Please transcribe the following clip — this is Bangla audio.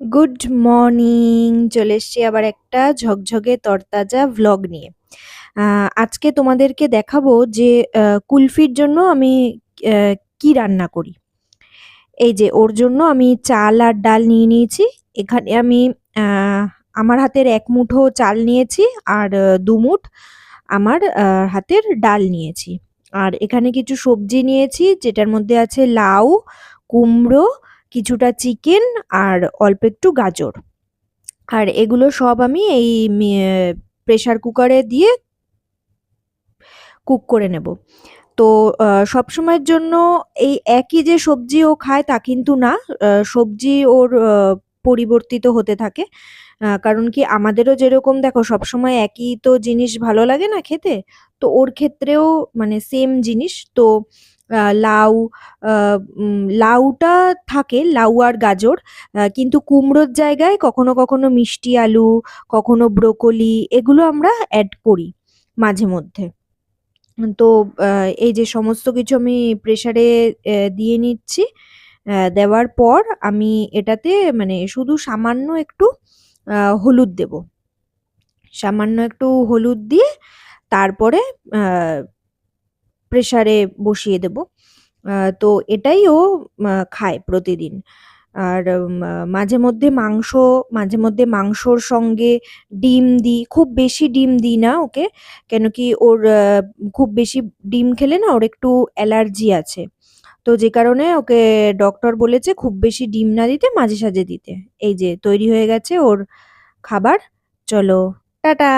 Good morning. চলে এসছি আবার একটা ঝকঝকে তরতাজা ভ্লগ নিয়ে। আজকে তোমাদেরকে দেখাবো যে কুলফির জন্য আমি কি রান্না করি। এই যে ওর জন্য আমি চাল আর ডাল নিয়ে নিয়েছি। এখানে আমি আহ, আমার হাতের 1 মুঠো চাল নিয়েছি আর 2 মুঠ আমার হাতের ডাল নিয়েছি। আর এখানে কিছু সবজি নিয়েছি, যেটার মধ্যে আছে লাউ, কুমড়ো, কিছুটা চিকেন আর অল্প একটু গাজর। আর এগুলো সব আমি এই প্রেসার কুকারে দিয়ে কুক করে নেব। তো সবসময়ের জন্য এই একই যে সবজি ও খায় তা কিন্তু না। সবজি ওর পরিবর্তিত হতে থাকে। কারণ কি, আমাদেরও যেরকম দেখো সবসময় একই তো জিনিস ভালো লাগে না খেতে। তো ওর ক্ষেত্রেও মানে সেম জিনিস তো। লাউ, লাউটা থাকে, লাউ আর গাজর। কিন্তু কুমড়োর জায়গায় কখনো কখনো মিষ্টি আলু, কখনো ব্রোকলি, এগুলো আমরা অ্যাড করি মাঝে মধ্যে। তো এই যে সমস্ত কিছু আমি প্রেসারে দিয়ে নিচ্ছি। দেওয়ার পর আমি এটাতে মানে শুধু সামান্য একটু হলুদ দেব। সামান্য একটু হলুদ দিয়ে তারপরে প্রেসারে বসিয়ে দেব। তো এটাই ও খায় প্রতিদিন। আর মাঝে মধ্যে মাংস, মাঝে মধ্যে মাংসর সঙ্গে ডিম দিই। খুব বেশি ডিম দিই না ওকে, কেন কি ওর খুব বেশি ডিম খেলে না ওর একটু অ্যালার্জি আছে। তো যে কারণে ওকে ডক্টর বলেছে খুব বেশি ডিম না দিতে, মাঝে সাঝে দিতে। এই যে তৈরি হয়ে গেছে ওর খাবার। চলো, টাটা।